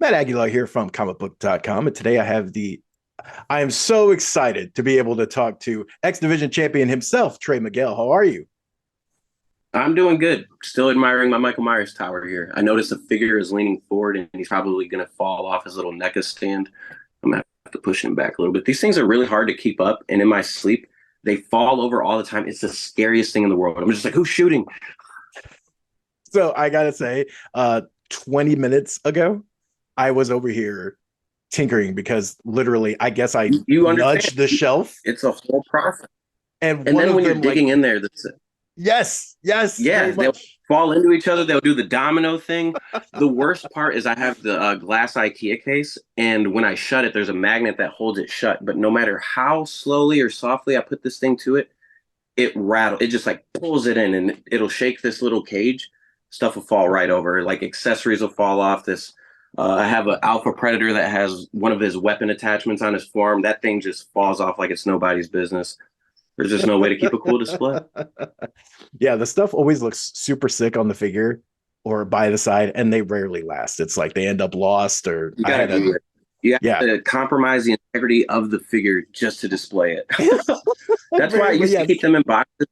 Matt Aguilar here from comicbook.com. And today I am so excited to be able to talk to X Division champion himself, Trey Miguel. How are you? I'm doing good. Still admiring my Michael Myers tower here. I notice the figure is leaning forward and he's probably going to fall off his little NECA stand. I'm going to have to push him back a little bit. These things are really hard to keep up. And in my sleep, they fall over all the time. It's the scariest thing in the world. I'm just like, who's shooting? So I gotta say, 20 minutes ago, I was over here tinkering because literally, I guess I You understand. nudged the shelf It's a whole process. and And one then of when you're them like, digging in there, that's it. yes, Yeah, very they'll much. fall into each other. They'll do the domino thing. The worst part is I have the glass IKEA case, and when I shut it, there's a magnet that holds it shut. But no matter how slowly or softly I put this thing to it, it rattles. It just like pulls it in, and it'll shake this little cage. Stuff will fall right over. Like accessories will fall off. I have an alpha predator that has one of his weapon attachments on his forearm. That thing just falls off like it's nobody's business. There's just no way to keep a cool display. Yeah, the stuff always looks super sick on the figure or by the side, and they rarely last. It's like they end up lost, or You I gotta had a do it. You have yeah. to compromise the integrity of the figure just to display it. That's why I Very, used to yes. keep them in boxes.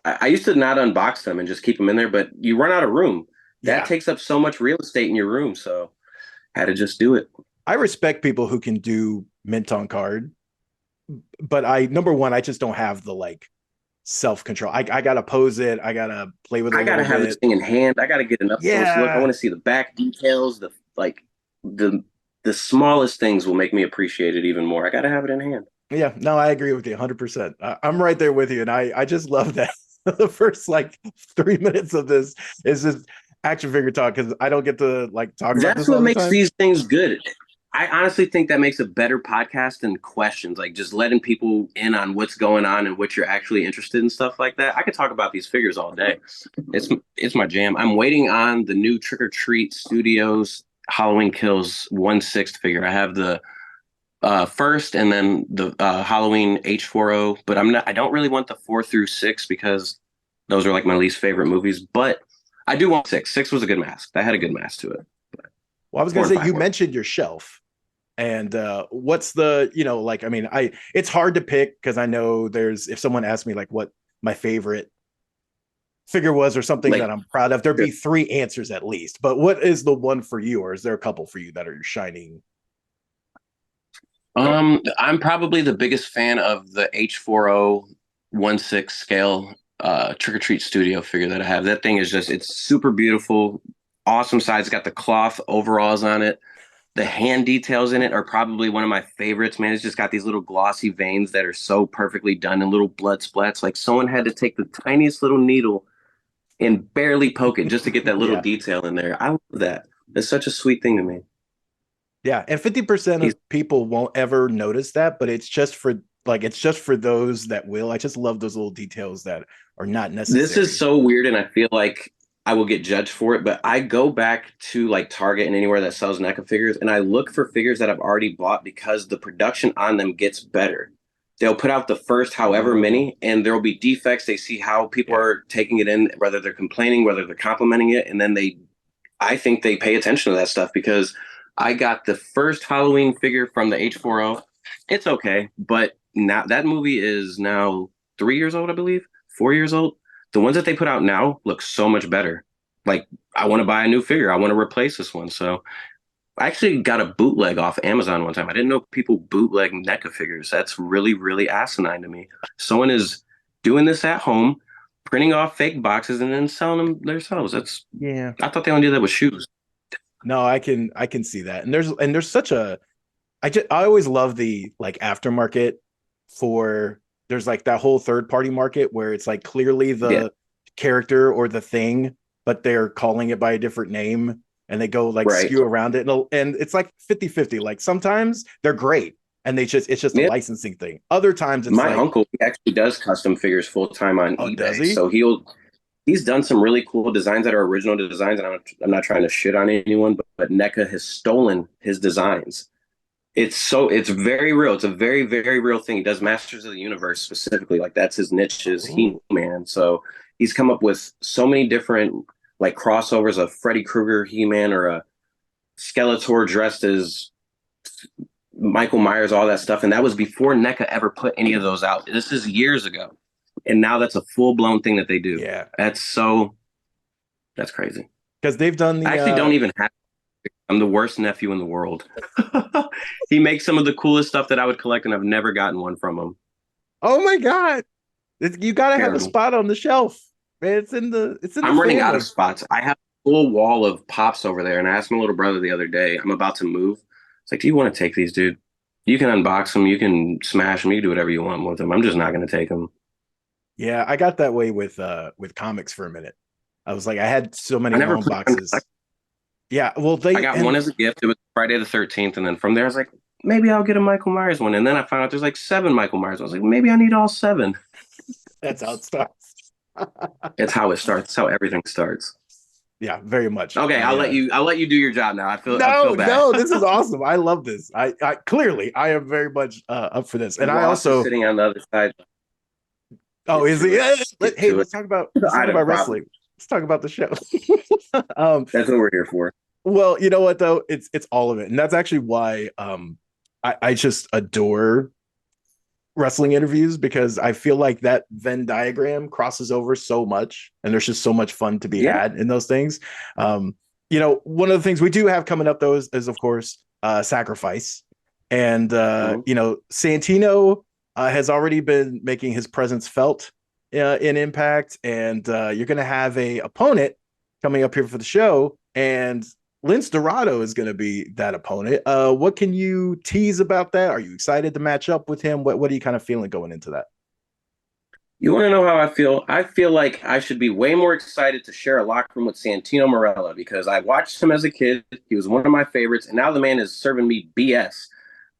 I used to not unbox them and just keep them in there, but you run out of room. That Yeah. takes up so much real estate in your room, so had to just do it. I respect people who can do mint on card, but number one, I just don't have the like self control. I gotta pose it. I gotta play with it a I gotta little have this bit. thing in hand. I gotta get an up close look. I Yeah. want to see the back details. The the smallest things will make me appreciate it even more. I gotta have it in hand. Yeah. No, I agree with you 100%. I'm right there with you. And I just love that the first like 3 minutes of this is just action figure talk because I don't get to like talk about That's this what all the makes time. these things good. I honestly think that makes a better podcast than questions, like just letting people in on what's going on and what you're actually interested in, stuff like that. I could talk about these figures all day. It's my jam. I'm waiting on the new Trick or Treat Studios Halloween Kills 1/6 figure. I have the first and then the Halloween H40, but I don't really want the 4 through 6 because those are like my least favorite movies. But I do want six. Six was a good mask. That had a good mask to it. But Well, I was four gonna and say five you were. mentioned your shelf. And what's the, like, I mean, it's hard to pick because I know there's, if someone asked me like what my favorite figure was or something Like that I'm proud of, there'd be three answers at least. But what is the one for you, or is there a couple for you that are your shining? I'm probably the biggest fan of the H40 scale Trick or Treat Studio figure that I have. That thing is just it's super beautiful, awesome size. It's got the cloth overalls on it. The hand details in it are probably one of my favorites, man. It's just got these little glossy veins that are so perfectly done and little blood splats. Like someone had to take the tiniest little needle and barely poke it just to get that little Yeah. detail in there. I love that. It's such a sweet thing to me. Yeah. And 50% He's of people won't ever notice that, but it's just for those that will. I just love those little details that are not This is necessary. so weird, and I feel like I will get judged for it, but I go back to like Target and anywhere that sells NECA figures, and I look for figures that I've already bought because the production on them gets better. They'll put out the first however Oh, many, and there will be defects. They see how people yeah. are taking it in, whether they're complaining, whether they're complimenting it, and then I think they pay attention to that stuff because I got the first Halloween figure from the H40. It's okay, but now that movie is now 3 years old, I believe, 4 years old. The ones that they put out now look so much better. Like I want to buy a new figure. I want to replace this one. So I actually got a bootleg off Amazon one time. I didn't know people bootleg NECA figures. That's really, really asinine to me. Someone is doing this at home, printing off fake boxes and then selling them themselves. That's Yeah. I thought they only did that with shoes. No, I can see that. And there's such a I always love the like aftermarket for there's like that whole third party market where it's like clearly Yeah. the character or the thing, but they're calling it by a different name and they go like Right. skew around it. And it's like 50-50. Like sometimes they're great and it's just a Yeah. licensing thing. Other times it's My like, uncle he actually does custom figures full time on oh, does eBay. he? So he's done some really cool designs that are original designs, and I'm not trying to shit on anyone, but NECA has stolen his designs. It's very real. It's a very, very real thing. He does Masters of the Universe specifically. Like that's his niche is Oh, He-Man. So he's come up with so many different like crossovers of Freddy Krueger He-Man or a Skeletor dressed as Michael Myers, all that stuff. And that was before NECA ever put any of those out. This is years ago. And now that's a full blown thing that they do. Yeah, That's crazy. because they've done I the actually don't even have, I'm the worst nephew in the world. He makes some of the coolest stuff that I would collect, and I've never gotten one from him. oh my god, you got to have a Terrible. spot on the shelf, man. It's in the I'm running out of family. spots. I have a full wall of pops over there, and I asked my little brother the other day, I'm about to move. It's like, do you want to take these, dude? You can unbox them, you can smash them, you can do whatever you want with them. I'm just not going to take them. Yeah, I got that way with comics for a minute. I was like, I had so I many never long played them. boxes. Yeah, well, I got one as a gift. It was Friday the 13th, and then from there, I was like, maybe I'll get a Michael Myers one. And then I found out there's like 7 Michael Myers. I was like, maybe I need all 7. that's how it starts. It's how it starts. It's how everything starts. Yeah, very much. Okay, I'll let you do your job now. I No, feel bad. no, this is awesome. I love this. I clearly I am very much up for this, and I Ross is also. sitting on the other side. Oh, Get is to he? it. Get Hey, to it. let's I talk have a about problem. wrestling. Let's talk about the show. um, That's what we're here for. well, you know what though? It's all of it, and that's actually why I just adore wrestling interviews because I feel like that Venn diagram crosses over so much, and there's just so much fun to be Yeah. had in those things. One of the things we do have coming up though is of course Sacrifice, and Mhm. Santino has already been making his presence felt in Impact, and you're going to have a opponent coming up here for the show, and Lince Dorado is going to be that opponent. What can you tease about that? Are you excited to match up with him? What are you kind of feeling going into that? You want to know how I feel? I feel like I should be way more excited to share a locker room with Santino Marella because I watched him as a kid. He was one of my favorites, and now the man is serving me BS.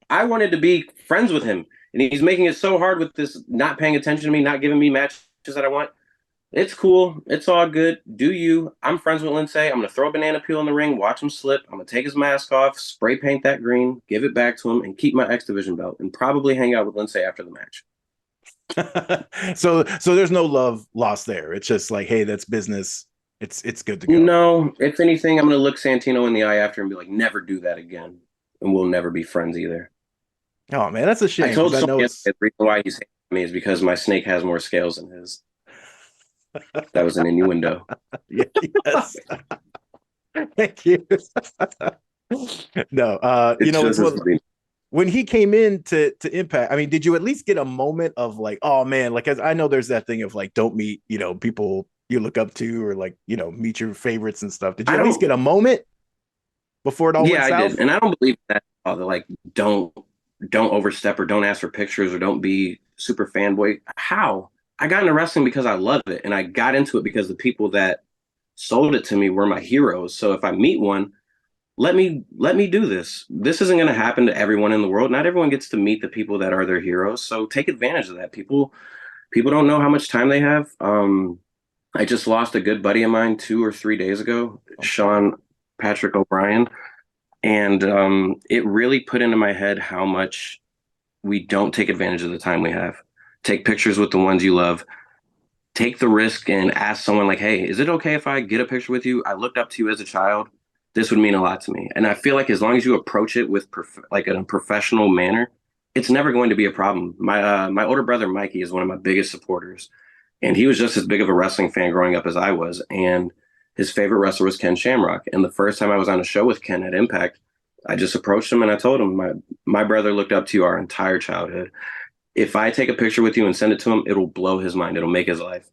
I wanted to be friends with him, and he's making it so hard with this not paying attention to me, not giving me matches that I want. It's cool. It's all good. Do you? I'm friends with Lindsay. I'm going to throw a banana peel in the ring, watch him slip. I'm going to take his mask off, spray paint that green, give it back to him, and keep my X Division belt, and probably hang out with Lindsay after the match. So there's no love lost there. It's just like, hey, that's business. It's good to go. No, if anything, I'm going to look Santino in the eye after and be like, never do that again. And we'll never be friends either. Oh man, that's a I shame told because I know somebody it's. the reason why he's hating me is because my snake has more scales than his. That was an innuendo. Yes. Thank you. No, It's just when he came in to Impact, I mean, did you at least get a moment of like, oh man, like I know there's that thing of like, don't meet, people you look up to or like, meet your favorites and stuff. Did you I at least don't. get a moment before it all went Yeah, I south? did, and I don't believe that. They're like, don't overstep or don't ask for pictures or don't be super fanboy. How? I got into wrestling because I love it, and I got into it because the people that sold it to me were my heroes. So if I meet one, let me do this. This isn't going to happen to everyone in the world. Not everyone gets to meet the people that are their heroes. So take advantage of that. People don't know how much time they have. I just lost a good buddy of mine 2 or 3 days ago, I'm sorry. Sean Patrick O'Brien, and it really put into my head how much we don't take advantage of the time we have. Take pictures with the ones you love. Take the risk and ask someone like, "Hey, is it okay if I get a picture with you? I looked up to you as a child. This would mean a lot to me." And I feel like as long as you approach it with like in a professional manner, it's never going to be a problem. My older brother Mikey is one of my biggest supporters, and he was just as big of a wrestling fan growing up as I was. And his favorite wrestler was Ken Shamrock. And the first time I was on a show with Ken at Impact, I just approached him and I told him my brother looked up to you our entire childhood. If I take a picture with you and send it to him, it'll blow his mind. It'll make his life.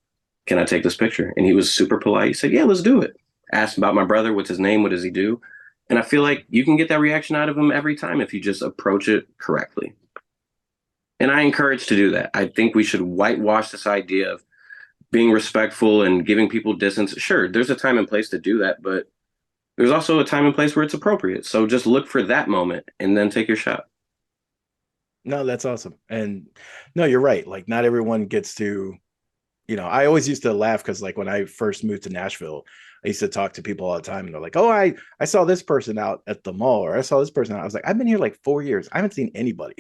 Can I take this picture? And he was super polite. He said, yeah, let's do it. Asked about my brother. What's his name? What does he do? And I feel like you can get that reaction out of him every time if you just approach it correctly. And I encourage to do that. I think we should whitewash this idea of being respectful and giving people distance. Sure, there's a time and place to do that, but there's also a time and place where it's appropriate. So just look for that moment and then take your shot. No, that's awesome. And no, you're right. Like not everyone gets to, I always used to laugh because like when I first moved to Nashville, I used to talk to people all the time and they're like, oh, I saw this person out at the mall or I saw this person out. I was like, I've been here like 4 years. I haven't seen anybody.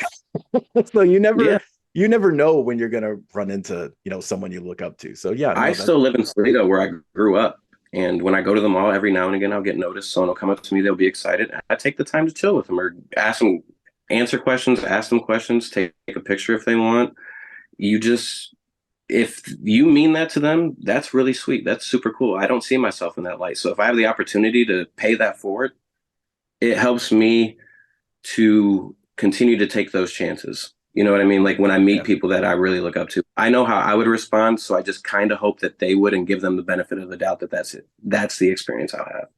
So Yeah, you never know when you're gonna run into, someone you look up to. So yeah, I no, that still live in Toledo where I grew up. And when I go to the mall every now and again, I'll get noticed. Someone will come up to me, they'll be excited. I take the time to chill with them or ask them, answer questions, ask them questions, take a picture if they want. You just, if you mean that to them, that's really sweet. That's super cool. I don't see myself in that light. So if I have the opportunity to pay that forward, it helps me to continue to take those chances. You know what I mean? Like when I meet Yeah. people that I really look up to, I know how I would respond. So I just kind of hope that they would and give them the benefit of the doubt that that's it. That's the experience I'll have.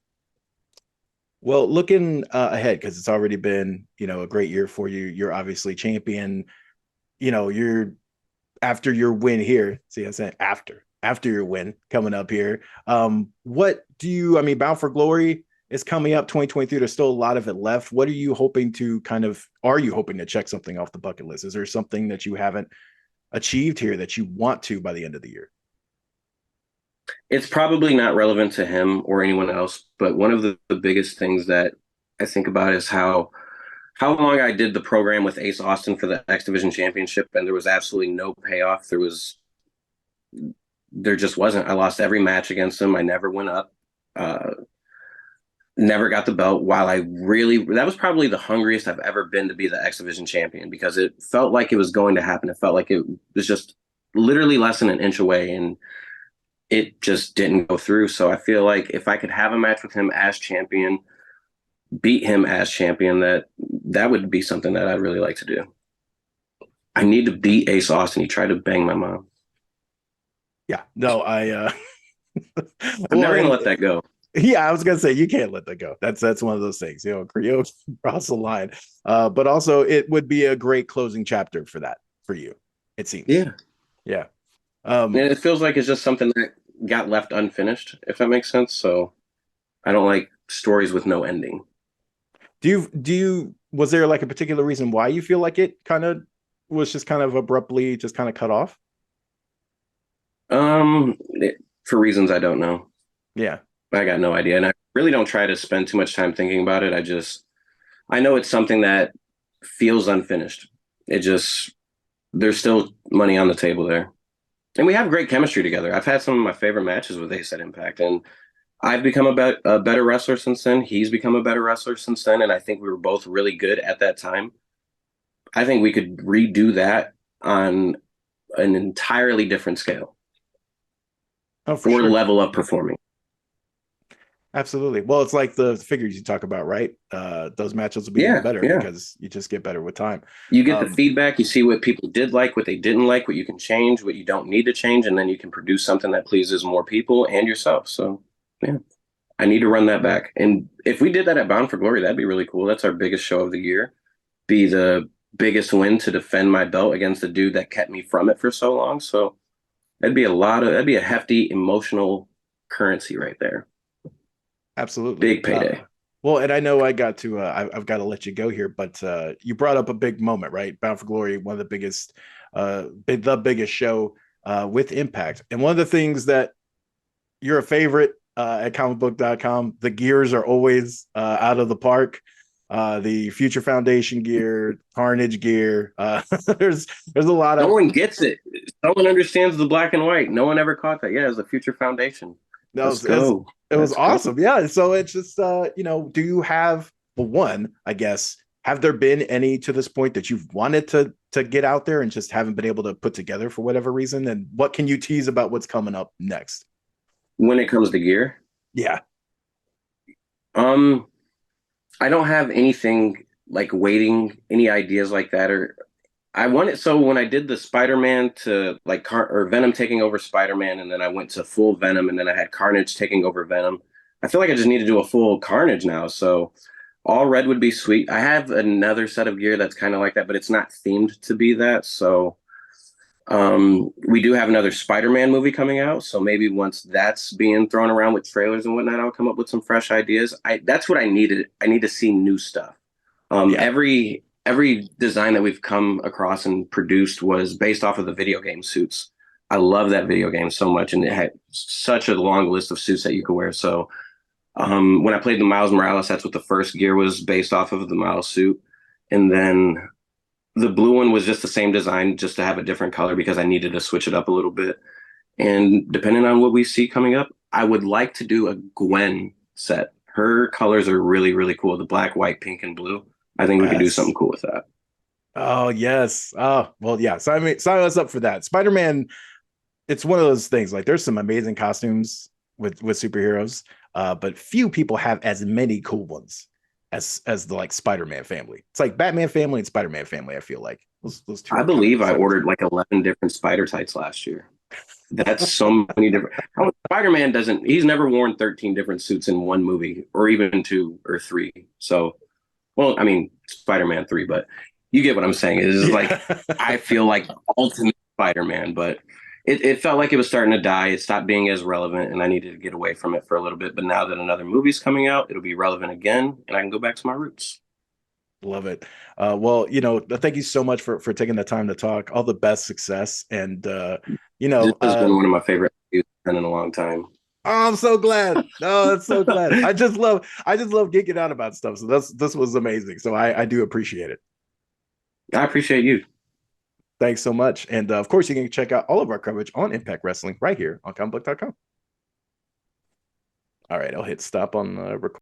Well, looking ahead, because it's already been, a great year for you. You're obviously champion. You're after your win here. See, I said after your win coming up here. What do you? I mean, Bound for Glory is coming up 2023. There's still a lot of it left. What are you hoping to Are you hoping to check something off the bucket list? Is there something that you haven't achieved here that you want to by the end of the year? It's probably not relevant to him or anyone else, but one of the biggest things that I think about is how long I did the program with Ace Austin for the X Division Championship, and there was absolutely no payoff. There just wasn't. I lost every match against him. I never went up. Uh, Never got the belt. While that was probably the hungriest I've ever been to be the X Division champion because it felt like it was going to happen. It felt like it was just literally less than an inch away, and it just didn't go through. So I feel like if I could have a match with him as champion, beat him as champion, that would be something that I'd really like to do. I need to beat Ace Austin. He tried to bang my mom. Yeah, no, I'm well, never gonna let that go. yeah, I was gonna say you can't let that go. That's one of those things, Creo cross the line. But also it would be a great closing chapter for you, it seems. Yeah. Yeah. And it feels like it's just something that got left unfinished, if that makes sense. So I don't like stories with no ending. Was there like a particular reason why you feel like it kind of was just kind of abruptly just kind of cut off? For reasons I don't know. Yeah. I got no idea. And I really don't try to spend too much time thinking about it. I know it's something that feels unfinished. There's still money on the table there. And we have great chemistry together. I've had some of my favorite matches with Ace at Impact, and I've become a better wrestler since then. He's become a better wrestler since then, and I think we were both really good at that time. I think we could redo that on an entirely different scale Oh, for or sure. level up performing. Absolutely. Well, it's like the figures you talk about, right? Those matchups will be even Yeah, better yeah. because you just get better with time. You get the Um, feedback, you see what people did like, what they didn't like, what you can change, what you don't need to change, and then you can produce something that pleases more people and yourself. So, yeah, I need to run that back. And if we did that at Bound for Glory, that'd be really cool. That's our biggest show of the year. Be the biggest win to defend my belt against the dude that kept me from it for so long. So, that'd be a hefty emotional currency right there. Absolutely. Big payday. Well, and I know I've got to let you go here, but you brought up a big moment, right? Bound for Glory, one of the biggest, the biggest show with Impact. And one of the things that you're a favorite at comicbook.com, the gears are always out of the park. The Future Foundation gear, Carnage gear. There's a lot No of one gets it. No one understands the black and white. No one ever caught that. Yeah, it's a Future Foundation. no, Let's go. it was Let's go. awesome. Yeah. So it's just do you have one, I guess, have there been any to this point that you've wanted to get out there and just haven't been able to put together for whatever reason? And what can you tease about what's coming up next? When it comes to gear, Yeah. um, I don't have anything like waiting, any ideas like that, or I want it. So when I did the Spider-Man to like or Venom taking over Spider-Man, and then I went to full Venom, and then I had Carnage taking over Venom. I feel like I just need to do a full Carnage now. So all red would be sweet. I have another set of gear that's kind of like that, but it's not themed to be that. So we do have another Spider-Man movie coming out. So maybe once that's being thrown around with trailers and whatnot, I'll come up with some fresh ideas. That's what I needed. I need to see new stuff. Yeah. Every design that we've come across and produced was based off of the video game suits. I love that video game so much, and it had such a long list of suits that you could wear. So when I played the Miles Morales, that's what the first gear was based off of, the Miles suit. And then the blue one was just the same design, just to have a different color because I needed to switch it up a little bit. And depending on what we see coming up, I would like to do a Gwen set. Her colors are really, really cool. The black, white, pink, and blue. I think we could do something Yes. cool with that. Oh yes. Oh well, yeah. So I mean, sign us up for that. Spider-Man. It's one of those things. Like, there's some amazing costumes with superheroes, but few people have as many cool ones as the like Spider-Man family. It's like Batman family and Spider-Man family. I feel like those two I are kind of believe I separate. ordered like 11 different spider tights last year. That's so many different. Spider-Man doesn't, he's never worn 13 different suits in one movie or even two or three. So, well, I mean, Spider-Man 3, but you get what I'm saying. It is like, Yeah. I feel like ultimate Spider-Man, but it felt like it was starting to die. It stopped being as relevant, and I needed to get away from it for a little bit. But now that another movie's coming out, it'll be relevant again, and I can go back to my roots. Love it. Well, thank you so much for taking the time to talk. All the best success, and you This know, has uh, been one of my favorite movies in a long time. oh, I'm so glad. Oh, I'm so glad. I just love geeking out about stuff. So this was amazing. So I do appreciate it. I appreciate you. Thanks so much. And of course, you can check out all of our coverage on Impact Wrestling right here on comicbook.com. All right, I'll hit stop on the record.